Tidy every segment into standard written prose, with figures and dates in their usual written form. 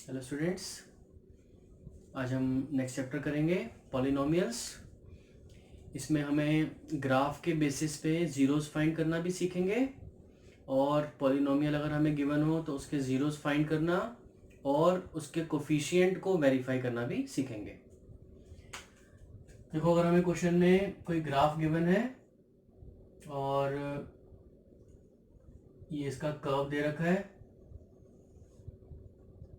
Hello students, आज हम next chapter करेंगे पॉलिनोमियल्स। इसमें हमें ग्राफ के बेसिस पे ज़ीरोज़ फाइंड करना भी सीखेंगे और पॉलिनोमियल अगर हमें गिवन हो तो उसके ज़ीरोज़ फाइंड करना और उसके कोफिशिएंट को वेरीफाई करना भी सीखेंगे। देखो, अगर हमें क्वेश्चन में कोई ग्राफ गिवन है और ये इसका कर्व दे रखा है,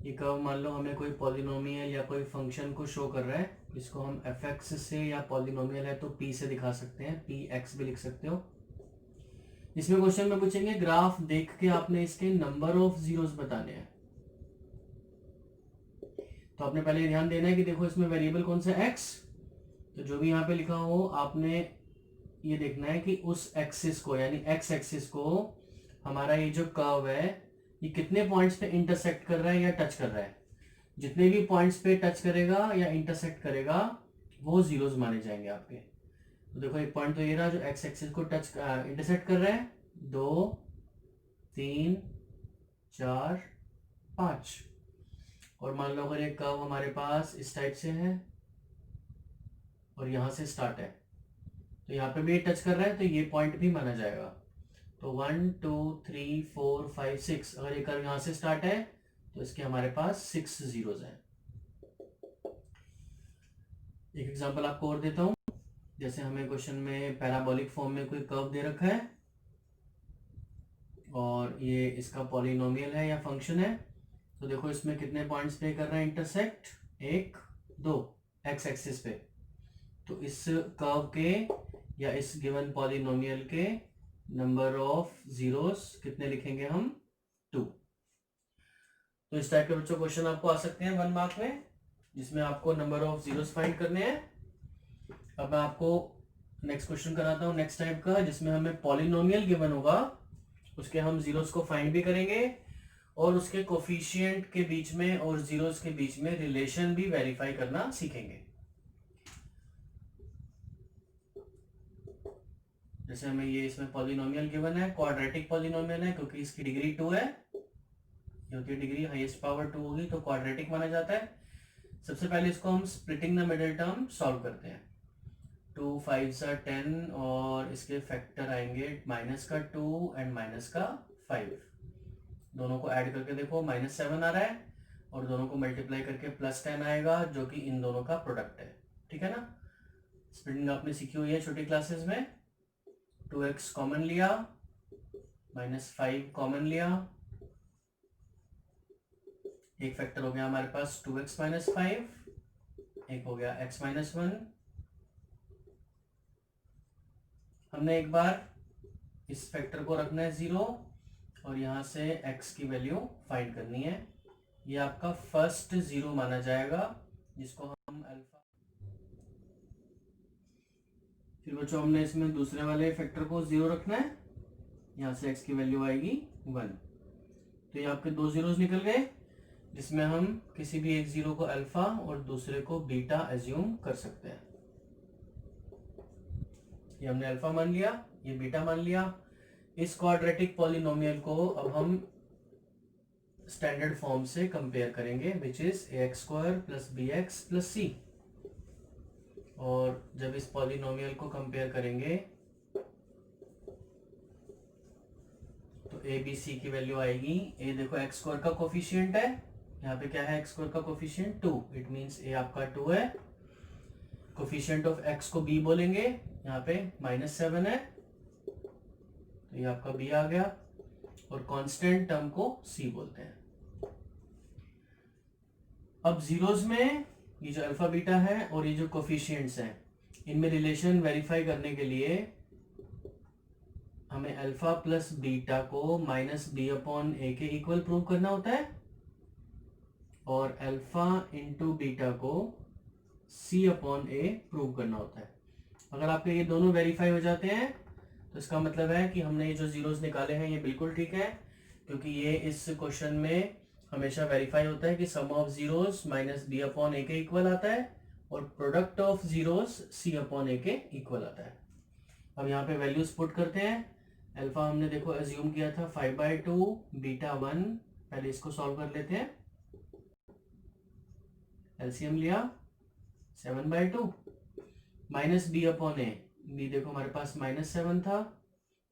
ये कर्व मान लो हमें कोई पॉलिनोमियल या कोई फंक्शन को शो कर रहा है, इसको हम एफ एक्स से या पॉलिनोमियल है तो पी से दिखा सकते हैं, पी एक्स भी लिख सकते हो। इसमें क्वेश्चन में पूछेंगे ग्राफ देख के आपने इसके नंबर ऑफ जीरोस बताने हैं। तो आपने पहले ध्यान देना है कि देखो इसमें वेरिएबल कौन सा है, एक्स। तो जो भी यहाँ पे लिखा हो आपने ये देखना है कि उस एक्सिस को यानी एक्स एक्सिस को हमारा ये जो कर्व है ये कितने पॉइंट्स पे इंटरसेक्ट कर रहा है या टच कर रहा है। जितने भी पॉइंट्स पे टच करेगा या इंटरसेक्ट करेगा वो जीरोस माने जाएंगे आपके। तो देखो एक पॉइंट तो ये रहा जो एक्स एक्सिस को टच इंटरसेक्ट कर रहा है, 2 3 4 5। और मान लो अगर एक कर्व हमारे पास इस टाइप से है और यहाँ से स्टार्ट है तो यहाँ पे भी टच कर रहा है तो ये पॉइंट भी माना जाएगा। तो 1 2 3 4 5 6 अगर ये कर्व यहाँ से स्टार्ट है तो इसके हमारे पास 6 जीरोस हैं। एक एग्जांपल आपको और देता हूँ। जैसे हमें क्वेश्चन में पैराबोलिक फॉर्म में कोई कर्व दे रखा है और ये इसका पॉलिनोमियल है या फंक्शन है। तो देखो इसमें कितने पॉइंट्स पे कर रहा है इंटरसेक्ट, 1 2 एक्स एक्सिस पे। तो इस कर्व के या इस गिवन पॉलिनोमियल के नंबर ऑफ जीरोस कितने लिखेंगे हम, 2। तो इस टाइप के बच्चों क्वेश्चन आपको आ सकते हैं 1 मार्क में जिसमें आपको नंबर ऑफ जीरोस फाइंड करने हैं। अब मैं आपको नेक्स्ट क्वेश्चन कराता हूँ नेक्स्ट टाइप का, जिसमें हमें पॉलिनोमियल गिवन होगा, उसके हम जीरोस को फाइंड भी करेंगे और उसके कोफिशिएंट के बीच में और जीरोस के बीच में रिलेशन भी वेरीफाई करना सीखेंगे। जैसे हमें ये इसमें पॉलिनोमियल गिवन है, क्वाड्रेटिक पॉलिनोमियल है क्योंकि इसकी डिग्री 2 है, क्योंकि डिग्री हाईएस्ट पावर 2 होगी तो क्वाड्रेटिक माना जाता है। सबसे पहले इसको हम splitting the middle term solve करते हैं। 2 5 10 और इसके फैक्टर आएंगे माइनस का 2 एंड माइनस का 5। दोनों को ऐड करके देखो -7 आ रहा है और दोनों को मल्टीप्लाई करके +10 आएगा जो कि इन दोनों का प्रोडक्ट है। ठीक है ना। स्प्लिटिंग आपने सीखी हुई है छोटी क्लासेस में। 2x कॉमन लिया, -5 कॉमन लिया, एक फैक्टर हो गया हमारे पास 2x - 5, एक हो गया x - 1। हमने एक बार इस फैक्टर को रखना है 0 और यहां से x की वैल्यू फाइंड करनी है। ये आपका फर्स्ट 0 माना जाएगा जिसको हम अल्फा। फिर बच्चों हमने इसमें दूसरे वाले फैक्टर को 0 रखना है, यहाँ से x की वैल्यू आएगी 1। तो ये आपके 2 जीरोस निकल गए जिसमें हम किसी भी एक 0 को अल्फा और दूसरे को बीटा एज्यूम कर सकते हैं। ये हमने अल्फा मान लिया, ये बीटा मान लिया। इस क्वाड्रेटिक पॉलिनोमियल को अब हम स्टैंडर्ड फॉर्म से कंपेयर करेंगे which is ax² + bx + c। और जब इस पॉलिनोमियल को कंपेयर करेंगे तो a b c की वैल्यू आएगी। a देखो x² का कोफिशिएंट है, यहाँ पे क्या है x² का कोफिशिएंट 2, इट मींस a आपका 2 है। कोफिशिएंट ऑफ x को b बोलेंगे, यहाँ पे -7 है तो ये आपका b आ गया। और कांस्टेंट टर्म को c बोलते हैं। अब जीरोस में ये जो अल्फा बीटा है और ये जो कोफिशिएंट्स हैं इनमें रिलेशन वेरीफाई करने के लिए हमें अल्फा प्लस बीटा को -b/a के इक्वल प्रूव करना होता है और अल्फा इंटू बीटा को c/a प्रूव करना होता है। अगर आपके ये दोनों वेरीफाई हो जाते हैं तो इसका मतलब है कि हमने ये जो जीरोस निकाले हैं ये बिल्कुल ठीक है, क्योंकि ये इस क्वेश्चन में हमेशा वेरीफाई होता है कि सम ऑफ जीरोस -b/a के इक्वल आता है और प्रोडक्ट ऑफ जीरोस c/a के इक्वल आता है। अब यहाँ पे वैल्यूज पुट करते हैं। अल्फा हमने देखो एज्यूम किया था 5/2, बीटा 1। पहले इसको सॉल्व कर लेते हैं। एलसीएम लिया 7/2 माइनस बी अपॉन ए। बी देखो हमारे पास -7 था,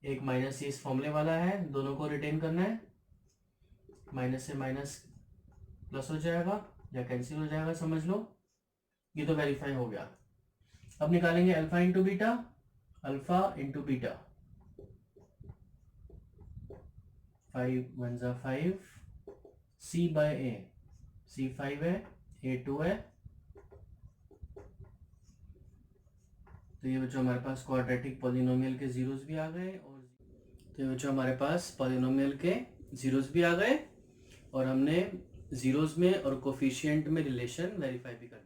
एक माइनस इस फॉर्मूले वाला है, दोनों को रिटेन करना है। माइनस से माइनस प्लस हो जाएगा या कैंसिल हो जाएगा, समझ लो। ये तो वेरीफाई हो गया। अब निकालेंगे alpha into beta, alpha into beta. 5 1 जा 5, सी बाय ए, सी 5 है, ए 2 है। तो ये बच्चों हमारे पास क्वाड्रेटिक पॉलिनोमियल के जीरोस भी आ गए, और तो ये बच्चों हमारे पास पॉलिनोमियल के जीरोस भी आ गए, और हमने जीरोस में और कोफिशिएंट में रिलेशन वेरीफाई भी कर